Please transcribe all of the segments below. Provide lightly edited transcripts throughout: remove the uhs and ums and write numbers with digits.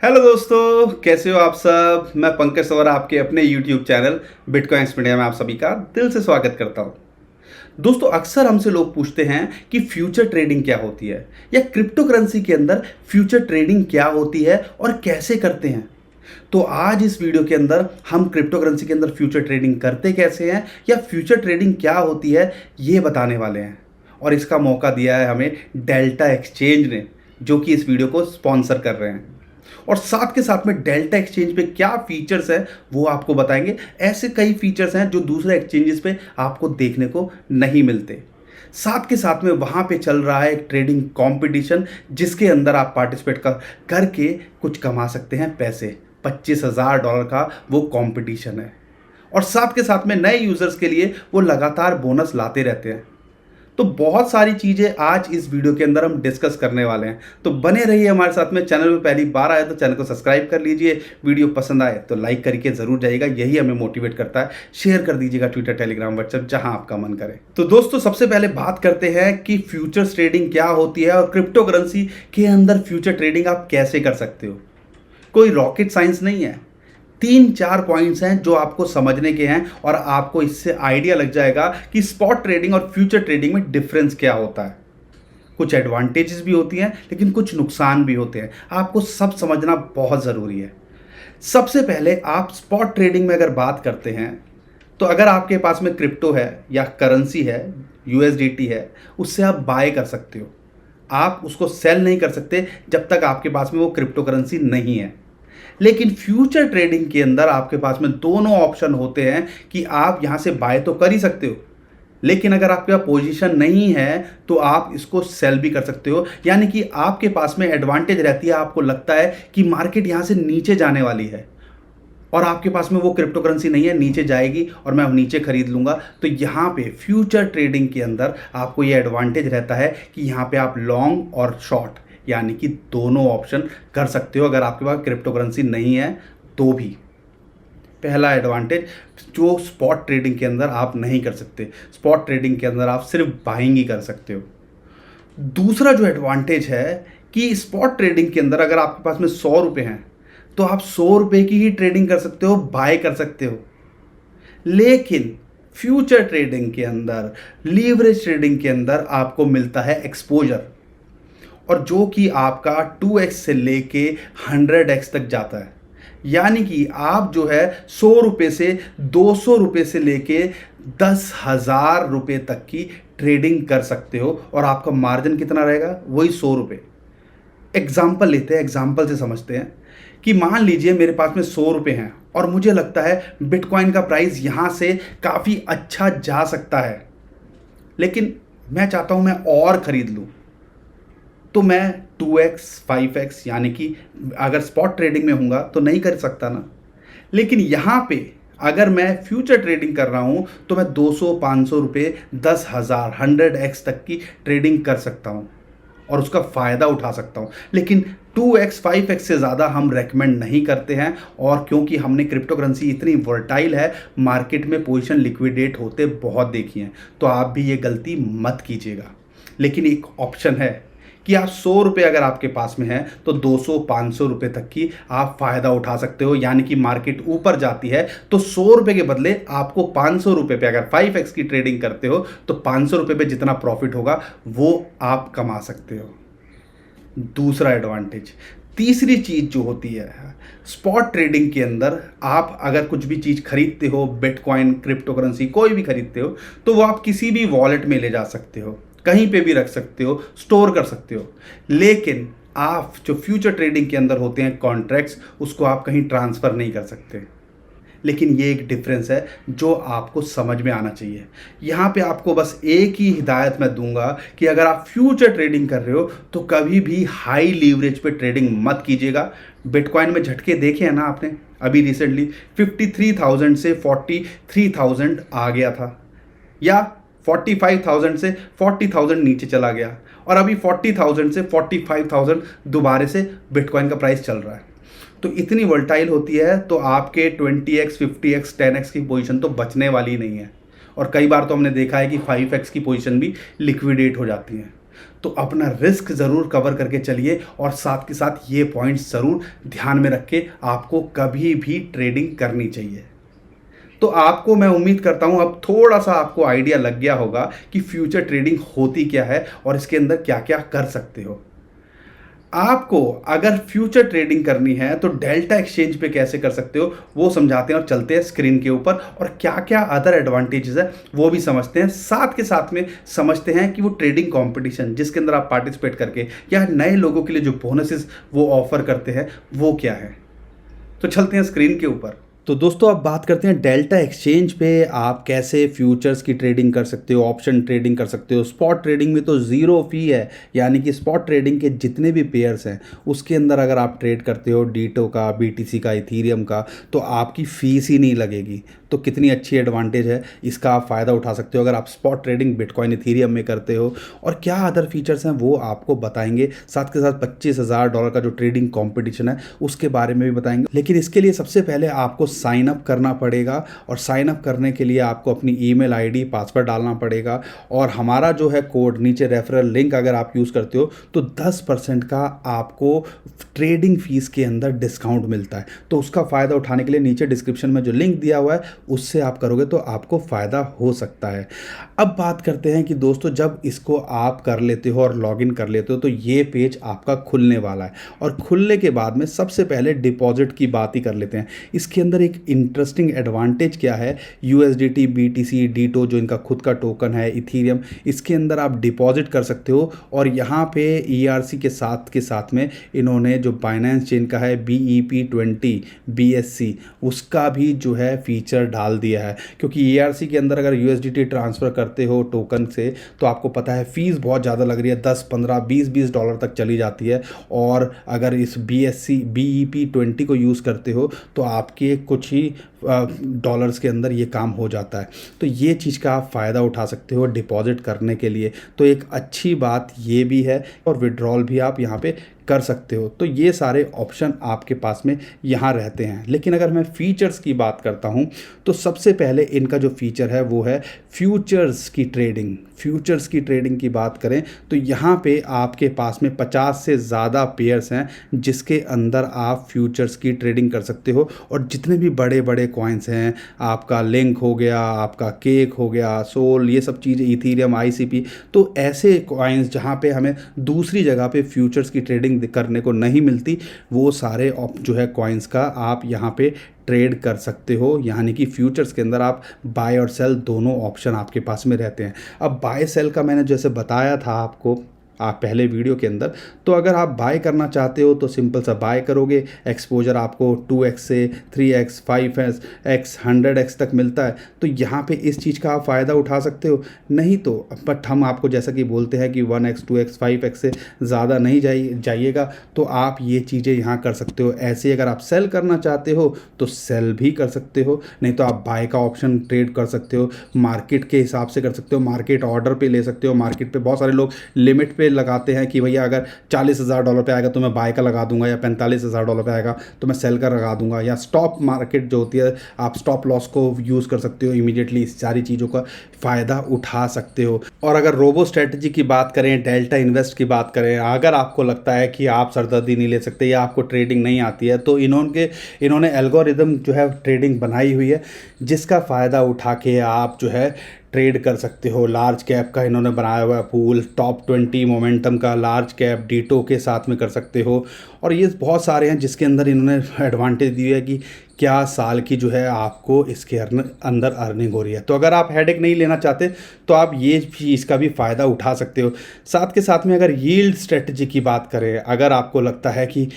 Hello दोस्तों, कैसे हो आप सब। मैं पंकज सवरा आपके अपने यूट्यूब चैनल बिटकॉइंस मीडिया में आप सभी का दिल से स्वागत करता हूं। दोस्तों, अक्सर हमसे लोग पूछते हैं कि फ्यूचर ट्रेडिंग क्या होती है या क्रिप्टो करेंसी के अंदर फ्यूचर ट्रेडिंग क्या होती है और कैसे करते हैं। तो आज इस वीडियो के अंदर हम क्रिप्टो करेंसी के अंदर फ्यूचर ट्रेडिंग करते कैसे हैं या फ्यूचर ट्रेडिंग क्या होती है ये बताने वाले हैं। और इसका मौका दिया है हमें डेल्टा एक्सचेंज ने, जो कि इस वीडियो को स्पॉन्सर कर रहे हैं। और साथ के साथ में डेल्टा एक्सचेंज पे क्या फीचर्स है वो आपको बताएंगे। ऐसे कई फीचर्स हैं जो दूसरे एक्सचेंजेस पे आपको देखने को नहीं मिलते। साथ के साथ में वहाँ पे चल रहा है एक ट्रेडिंग कंपटीशन, जिसके अंदर आप पार्टिसिपेट करके कुछ कमा सकते हैं पैसे। $25,000 का वो कंपटीशन है। और साथ के साथ में नए यूज़र्स के लिए वो लगातार बोनस लाते रहते हैं। तो बहुत सारी चीज़ें आज इस वीडियो के अंदर हम डिस्कस करने वाले हैं, तो बने रहिए हमारे साथ में। चैनल पे पहली बार आए तो चैनल को सब्सक्राइब कर लीजिए। वीडियो पसंद आए तो लाइक करके ज़रूर जाइएगा, यही हमें मोटिवेट करता है। शेयर कर दीजिएगा ट्विटर, टेलीग्राम, व्हाट्सएप, जहां आपका मन करे। तो दोस्तों, सबसे पहले बात करते हैं कि फ्यूचर्स ट्रेडिंग क्या होती है और क्रिप्टो करेंसी के अंदर फ्यूचर ट्रेडिंग आप कैसे कर सकते हो। कोई रॉकेट साइंस नहीं है। 3-4 पॉइंट्स हैं जो आपको समझने के हैं और आपको इससे आइडिया लग जाएगा कि स्पॉट ट्रेडिंग और फ्यूचर ट्रेडिंग में डिफरेंस क्या होता है। कुछ एडवांटेजेस भी होती हैं लेकिन कुछ नुकसान भी होते हैं। आपको सब समझना बहुत ज़रूरी है। सबसे पहले आप स्पॉट ट्रेडिंग में अगर बात करते हैं तो अगर आपके पास में क्रिप्टो है या करेंसी है, यूएसडीटी है, उससे आप बाय कर सकते हो। आप उसको सेल नहीं कर सकते जब तक आपके पास में वो क्रिप्टो करेंसी नहीं है। लेकिन फ्यूचर ट्रेडिंग के अंदर आपके पास में दोनों ऑप्शन होते हैं कि आप यहां से बाय तो कर ही सकते हो, लेकिन अगर आपके पास पोजीशन नहीं है तो आप इसको सेल भी कर सकते हो। यानी कि आपके पास में एडवांटेज रहती है। आपको लगता है कि मार्केट यहां से नीचे जाने वाली है और आपके पास में वो क्रिप्टो करेंसी नहीं है, नीचे जाएगी और मैं नीचे खरीद लूंगा। तो यहाँ पे फ्यूचर ट्रेडिंग के अंदर आपको ये एडवांटेज रहता है कि यहाँ पे आप लॉन्ग और शॉर्ट यानी कि दोनों ऑप्शन कर सकते हो अगर आपके पास क्रिप्टो करेंसी नहीं है तो भी। पहला एडवांटेज जो स्पॉट ट्रेडिंग के अंदर आप नहीं कर सकते। स्पॉट ट्रेडिंग के अंदर आप सिर्फ बाइंग ही कर सकते हो। दूसरा जो एडवांटेज है कि स्पॉट ट्रेडिंग के अंदर अगर आपके पास में 100 रुपये हैं तो आप 100 रुपये की ही ट्रेडिंग कर सकते हो, बाय कर सकते हो। लेकिन फ्यूचर ट्रेडिंग के अंदर, लीवरेज ट्रेडिंग के अंदर आपको मिलता है एक्सपोजर, और जो कि आपका 2x से लेके 100x तक जाता है। यानी कि आप जो है 100 रुपये से 200 रुपये से लेके 10,000 रुपये तक की ट्रेडिंग कर सकते हो और आपका मार्जिन कितना रहेगा, वही 100 रुपये। एग्जाम्पल लेते हैं, एग्जाम्पल से समझते हैं कि मान लीजिए मेरे पास में 100 रुपये हैं और मुझे लगता है बिटकॉइन का प्राइस यहाँ से काफ़ी अच्छा जा सकता है, लेकिन मैं चाहता हूँ मैं और ख़रीद लूँ। तो मैं 2x 5x यानी कि अगर स्पॉट ट्रेडिंग में हूँगा तो नहीं कर सकता ना। लेकिन यहाँ पे अगर मैं फ्यूचर ट्रेडिंग कर रहा हूँ तो मैं 200-500 रुपये, 10,000, 100x तक की ट्रेडिंग कर सकता हूँ और उसका फ़ायदा उठा सकता हूँ। लेकिन 2x 5x से ज़्यादा हम रेकमेंड नहीं करते हैं, और क्योंकि हमने क्रिप्टो करेंसी इतनी वर्टाइल है, मार्केट में पोजीशन लिक्विडेट होते बहुत देखी हैं, तो आप भी ये गलती मत कीजिएगा। लेकिन एक ऑप्शन है कि आप 100 रुपये अगर आपके पास में है तो 200-500 रुपये तक की आप फ़ायदा उठा सकते हो। यानी कि मार्केट ऊपर जाती है तो 100 रुपये के बदले आपको 500 रुपये पे, अगर 5x की ट्रेडिंग करते हो तो 500 रुपये पे जितना प्रॉफिट होगा वो आप कमा सकते हो। दूसरा एडवांटेज, तीसरी चीज़ जो होती है स्पॉट ट्रेडिंग के अंदर, आप अगर कुछ भी चीज़ खरीदते हो, बिटकॉइन, क्रिप्टो करेंसी कोई भी खरीदते हो, तो वो आप किसी भी वॉलेट में ले जा सकते हो, कहीं पे भी रख सकते हो, स्टोर कर सकते हो। लेकिन आप जो फ्यूचर ट्रेडिंग के अंदर होते हैं कॉन्ट्रैक्ट्स, उसको आप कहीं ट्रांसफ़र नहीं कर सकते। लेकिन ये एक डिफरेंस है जो आपको समझ में आना चाहिए। यहाँ पे आपको बस एक ही हिदायत मैं दूंगा कि अगर आप फ्यूचर ट्रेडिंग कर रहे हो तो कभी भी हाई लीवरेज पे ट्रेडिंग मत कीजिएगा। बिटकॉइन में झटके देखे हैं ना आपने, अभी रिसेंटली 53,000 से 43,000 आ गया था, या 45,000 से 40,000 नीचे चला गया, और अभी 40,000 से 45,000 दोबारा से बिटकॉइन का प्राइस चल रहा है। तो इतनी वोलेटाइल होती है तो आपके 20x 50x 10x की पोजीशन तो बचने वाली नहीं है, और कई बार तो हमने देखा है कि 5x की पोजीशन भी लिक्विडेट हो जाती है। तो अपना रिस्क ज़रूर कवर करके चलिए और साथ के साथ ये पॉइंट्स ज़रूर ध्यान में रख के आपको कभी भी ट्रेडिंग करनी चाहिए। तो आपको मैं उम्मीद करता हूं अब थोड़ा सा आपको आइडिया लग गया होगा कि फ्यूचर ट्रेडिंग होती क्या है और इसके अंदर क्या क्या कर सकते हो। आपको अगर फ्यूचर ट्रेडिंग करनी है तो डेल्टा एक्सचेंज पे कैसे कर सकते हो वो समझाते हैं और चलते हैं स्क्रीन के ऊपर, और क्या क्या अदर एडवांटेजेस है वो भी समझते हैं। साथ के साथ में समझते हैं कि वो ट्रेडिंग कंपटीशन जिसके अंदर आप पार्टिसिपेट करके या नए लोगों के लिए जो बोनसेस वो ऑफर करते हैं वो क्या है। तो चलते हैं स्क्रीन के ऊपर। तो दोस्तों अब बात करते हैं डेल्टा एक्सचेंज पे आप कैसे फ्यूचर्स की ट्रेडिंग कर सकते हो, ऑप्शन ट्रेडिंग कर सकते हो। स्पॉट ट्रेडिंग में तो ज़ीरो फी है, यानी कि स्पॉट ट्रेडिंग के जितने भी पेयर्स हैं उसके अंदर अगर आप ट्रेड करते हो डीटो का, बीटीसी का, इथीरियम का, तो आपकी फ़ीस ही नहीं लगेगी। तो कितनी अच्छी एडवांटेज है, इसका आप फ़ायदा उठा सकते हो अगर आप स्पॉट ट्रेडिंग बिटकॉइन इथीरियम में करते हो। और क्या अदर फीचर्स हैं वो आपको बताएंगे, साथ के साथ $25,000 का जो ट्रेडिंग कॉम्पिटिशन है उसके बारे में भी बताएंगे। लेकिन इसके लिए सबसे पहले आपको साइन अप करना पड़ेगा, और साइन अप करने के लिए आपको अपनी ईमेल आईडी, पासवर्ड डालना पड़ेगा। और हमारा जो है कोड नीचे रेफरल लिंक अगर आप यूज़ करते हो तो 10% का आपको ट्रेडिंग फीस के अंदर डिस्काउंट मिलता है। तो उसका फ़ायदा उठाने के लिए नीचे डिस्क्रिप्शन में जो लिंक दिया हुआ है उससे आप करोगे तो आपको फ़ायदा हो सकता है। अब बात करते हैं कि दोस्तों जब इसको आप कर लेते हो और लॉगिन कर लेते हो तो ये पेज आपका खुलने वाला है, और खुलने के बाद में सबसे पहले डिपॉजिट की बात ही कर लेते हैं। इसके अंदर एक इंटरेस्टिंग एडवांटेज क्या है, यूएसडीटी, बीटीसी, डीटो जो इनका खुद का टोकन है, इथीरियम, इसके अंदर आप डिपॉजिट कर सकते हो। और यहाँ पे ईआरसी के साथ में इन्होंने जो बाइनेंस चेन का है BEP20 BSC उसका भी जो है फीचर डाल दिया है। क्योंकि ईआरसी के अंदर अगर यूएसडीटी ट्रांसफ़र करते हो टोकन से तो आपको पता है फ़ीस बहुत ज़्यादा लग रही है, 10, 15, 20 डॉलर तक चली जाती है। और अगर इस BEP20 को यूज़ करते हो तो आपके कुछ ही डॉलर्स के अंदर ये काम हो जाता है। तो ये चीज़ का आप फ़ायदा उठा सकते हो डिपॉजिट करने के लिए। तो एक अच्छी बात ये भी है, और विड्रॉल भी आप यहाँ पे कर सकते हो। तो ये सारे ऑप्शन आपके पास में यहाँ रहते हैं। लेकिन अगर मैं फ़ीचर्स की बात करता हूँ तो सबसे पहले इनका जो फ़ीचर है वो है फ्यूचर्स की ट्रेडिंग। फ्यूचर्स की ट्रेडिंग की बात करें तो यहाँ पे आपके पास में 50 से ज़्यादा पेयर्स हैं जिसके अंदर आप फ्यूचर्स की ट्रेडिंग कर सकते हो। और जितने भी बड़े बड़े कॉइन्स हैं, आपका लिंक हो गया, आपका केक हो गया, सोल, ये सब चीज़ें, इथीरियम, ICP, तो ऐसे कॉइन्स जहाँ पे हमें दूसरी जगह पे फ्यूचर्स की ट्रेडिंग करने को नहीं मिलती, वो सारे जो है कॉइन्स का आप यहाँ पे ट्रेड कर सकते हो। यानी कि फ्यूचर्स के अंदर आप बाय और सेल दोनों ऑप्शन आपके पास में रहते हैं। अब बाय सेल का मैंने जैसे बताया था आपको आप पहले वीडियो के अंदर, तो अगर आप बाय करना चाहते हो तो सिंपल सा बाय करोगे, एक्सपोजर आपको 2x से 3x, 5x, 100x तक मिलता है। तो यहाँ पे इस चीज़ का आप फ़ायदा उठा सकते हो। नहीं तो बट हम आपको जैसा कि बोलते हैं कि 1x, 2x, 5x से ज़्यादा नहीं जाइएगा, तो आप ये चीज़ें यहाँ कर सकते हो। ऐसे अगर आप सेल करना चाहते हो तो सेल भी कर सकते हो, नहीं तो आप बाय का ऑप्शन ट्रेड कर सकते हो, मार्केट के हिसाब से कर सकते हो, मार्केट ऑर्डर पे ले सकते हो। मार्केट पे बहुत सारे लोग लिमिट पे लगाते हैं कि भैया अगर $40,000 पे आएगा तो मैं बाय का लगा दूंगा, या $45,000 पे आएगा तो मैं सेल का लगा दूंगा। या स्टॉप मार्केट जो होती है, आप स्टॉप लॉस को यूज़ कर सकते हो इमीडिएटली। इस सारी चीज़ों का फ़ायदा उठा सकते हो। और अगर रोबो स्ट्रेटजी की बात करें, डेल्टा इन्वेस्ट की बात करें, अगर आपको लगता है कि आप सरदर्दी नहीं ले सकते या आपको ट्रेडिंग नहीं आती है, तो इन्होंने एल्गोरिदम जो है ट्रेडिंग बनाई हुई है जिसका फ़ायदा उठा के आप जो है ट्रेड कर सकते हो। लार्ज कैप का इन्होंने बनाया हुआ है पूल, टॉप 20 मोमेंटम का लार्ज कैप डीटो के साथ में कर सकते हो। और ये बहुत सारे हैं जिसके अंदर इन्होंने एडवांटेज दी है कि क्या साल की जो है आपको इसके अंदर अर्निंग हो रही है। तो अगर आप हेडेक नहीं लेना चाहते तो आप ये चीज़ का भी फ़ायदा उठा सकते हो। साथ के साथ में अगर यील्ड स्ट्रेटजी की बात करें, अगर आपको लगता है कि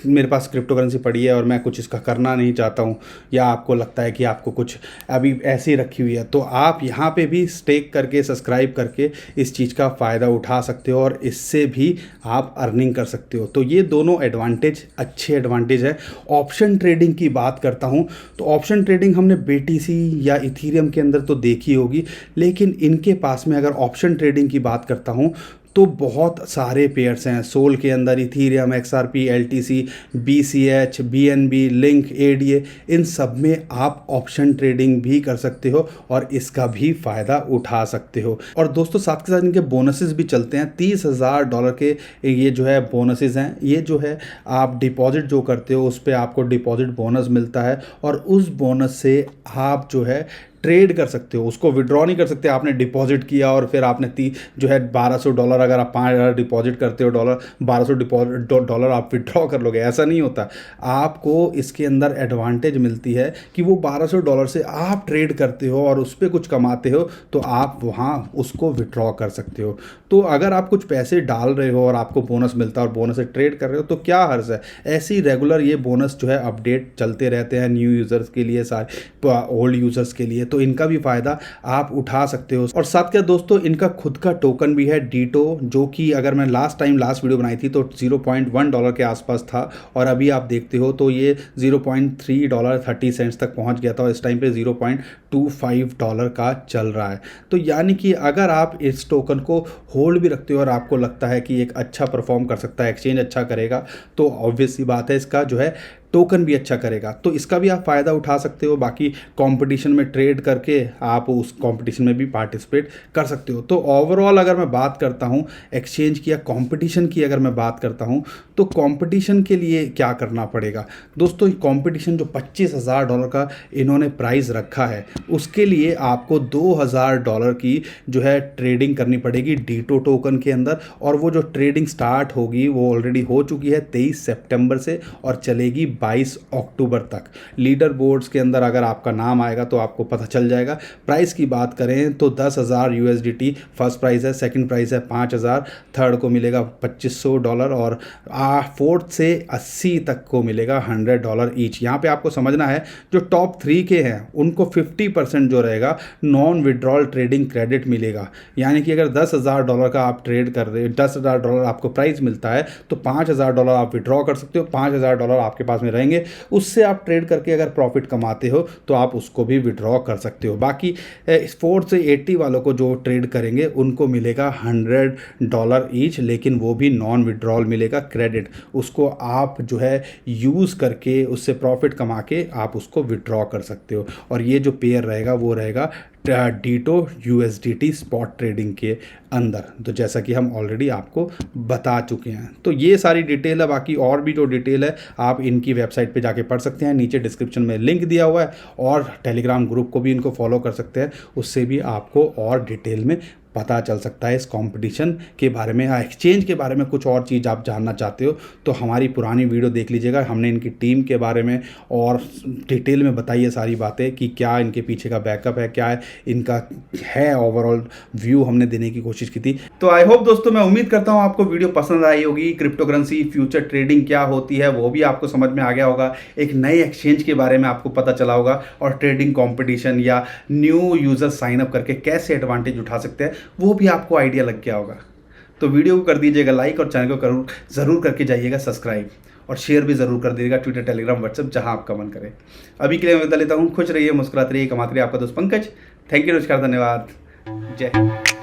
मेरे पास क्रिप्टो करेंसी पड़ी है और मैं कुछ इसका करना नहीं चाहता हूँ, या आपको लगता है कि आपको कुछ अभी ऐसी रखी हुई है, तो आप यहाँ पे भी स्टेक करके, सब्सक्राइब करके इस चीज़ का फ़ायदा उठा सकते हो और इससे भी आप अर्निंग कर सकते हो। तो ये दोनों एडवांटेज अच्छे एडवांटेज है। ऑप्शन ट्रेडिंग की बात करता हूँ तो ऑप्शन ट्रेडिंग हमने BTC या इथीरियम के अंदर तो देखी होगी, लेकिन इनके पास में अगर ऑप्शन ट्रेडिंग की बात करता हूँ तो बहुत सारे पेयर्स हैं सोल के अंदर, Ethereum, XRP, LTC, BCH, BNB, link, ADA, इन सब में आप ऑप्शन ट्रेडिंग भी कर सकते हो और इसका भी फ़ायदा उठा सकते हो। और दोस्तों साथ के साथ इनके बोनसेस भी चलते हैं। $30,000 के ये जो है बोनसेस हैं। ये जो है आप डिपॉजिट जो करते हो उस पर आपको डिपॉजिट बोनस मिलता है और उस बोनस से आप जो है ट्रेड कर सकते हो, उसको विड्रॉ नहीं कर सकते। आपने डिपॉजिट किया और फिर आपने जो है $1200, अगर आप 5000 डिपॉजिट करते हो डॉलर, $1200 आप विड्रॉ कर लोगे, ऐसा नहीं होता। आपको इसके अंदर एडवांटेज मिलती है कि वो $1200 से आप ट्रेड करते हो और उस पर कुछ कमाते हो तो आप वहाँ उसको विड्रॉ कर सकते हो। तो अगर आप कुछ पैसे डाल रहे हो और आपको बोनस मिलता है और बोनस से ट्रेड कर रहे हो तो क्या हर्ज है। ऐसे ही रेगुलर ये बोनस जो है अपडेट चलते रहते हैं न्यू यूज़र्स के लिए, सारे ओल्ड यूज़र्स के लिए, तो इनका भी फ़ायदा आप उठा सकते हो। और साथ क्या दोस्तों, इनका खुद का टोकन भी है डीटो, जो कि अगर मैं लास्ट वीडियो बनाई थी तो $0.1 के आसपास था और अभी आप देखते हो तो ये $0.330 तक पहुंच गया था और इस टाइम पे $0.25 का चल रहा है। तो यानी कि अगर आप इस टोकन को होल्ड भी रखते हो और आपको लगता है कि एक अच्छा परफॉर्म कर सकता है, एक्सचेंज अच्छा करेगा, तो ऑब्वियस सी बात है इसका जो है टोकन भी अच्छा करेगा, तो इसका भी आप फ़ायदा उठा सकते हो। बाकी कंपटीशन में ट्रेड करके आप उस कंपटीशन में भी पार्टिसिपेट कर सकते हो। तो ओवरऑल अगर मैं बात करता हूँ एक्सचेंज की या कंपटीशन की, अगर मैं बात करता हूँ तो कंपटीशन के लिए क्या करना पड़ेगा दोस्तों। कंपटीशन जो $25,000 का इन्होंने प्राइस रखा है उसके लिए आपको $2,000 की जो है ट्रेडिंग करनी पड़ेगी डीटो टोकन के अंदर, और वो जो ट्रेडिंग स्टार्ट होगी वो ऑलरेडी हो चुकी है 23 सितंबर से और चलेगी 22 अक्टूबर तक। लीडर बोर्ड्स के अंदर अगर आपका नाम आएगा तो आपको पता चल जाएगा। प्राइस की बात करें तो $10,000 USDT फर्स्ट प्राइस है, सेकंड प्राइस है 5,000, थर्ड को मिलेगा $2500 और फोर्थ से 80 तक को मिलेगा $100 ईच। यहाँ पे आपको समझना है जो टॉप 3 के हैं उनको 50% जो रहेगा नॉन विड्रॉल ट्रेडिंग क्रेडिट मिलेगा। यानी कि अगर $10,000 का आप ट्रेड कर रहे हो, $10,000 आपको प्राइस मिलता है तो $5,000 आप विड्रॉ कर सकते हो, $5,000 आपके पास में रहेंगे, उससे आप ट्रेड करके अगर प्रॉफिट कमाते हो तो आप उसको भी विड्रॉ कर सकते हो। बाकी 4 से 80 वालों को जो ट्रेड करेंगे उनको मिलेगा $100 ईच, लेकिन वो भी नॉन विड्रॉल मिलेगा क्रेडिट, उसको आप जो है यूज़ करके उससे प्रॉफिट कमा के आप उसको विड्रॉ कर सकते हो। और ये जो पेयर रहेगा वो रहेगा डीटो USDT स्पॉट ट्रेडिंग के अंदर, तो जैसा कि हम ऑलरेडी आपको बता चुके हैं। तो ये सारी डिटेल है, बाकी और भी जो डिटेल है आप इनकी वेबसाइट पे जाके पढ़ सकते हैं, नीचे डिस्क्रिप्शन में लिंक दिया हुआ है, और टेलीग्राम ग्रुप को भी इनको फॉलो कर सकते हैं, उससे भी आपको और डिटेल में पता चल सकता है इस कंपटीशन के बारे में या एक्सचेंज के बारे में। कुछ और चीज़ आप जानना चाहते हो तो हमारी पुरानी वीडियो देख लीजिएगा, हमने इनकी टीम के बारे में और डिटेल में बताई है सारी बातें कि क्या इनके पीछे का बैकअप है, क्या है इनका है ओवरऑल व्यू हमने देने की कोशिश की थी। तो आई होप दोस्तों, मैं उम्मीद करता हूँ आपको वीडियो पसंद आई होगी। क्रिप्टो करेंसी फ्यूचर ट्रेडिंग क्या होती है वो भी आपको समझ में आ गया होगा, एक नए एक्सचेंज के बारे में आपको पता चला होगा, और ट्रेडिंग कॉम्पिटिशन या न्यू यूज़र साइन अप करके कैसे एडवांटेज उठा सकते हैं वो भी आपको आइडिया लग गया होगा। तो वीडियो को कर दीजिएगा लाइक और चैनल को ज़रूर करके जाइएगा सब्सक्राइब, और शेयर भी ज़रूर कर दीजिएगा ट्विटर, टेलीग्राम, व्हाट्सएप, जहां आपका मन करे। अभी के लिए मैं विदा लेता हूँ। खुश रहिए, मुस्कुराते रहिए, कमाते रहिए। आपका दोस्त पंकज। थैंक यू, नमस्कार, धन्यवाद, जय हिंद।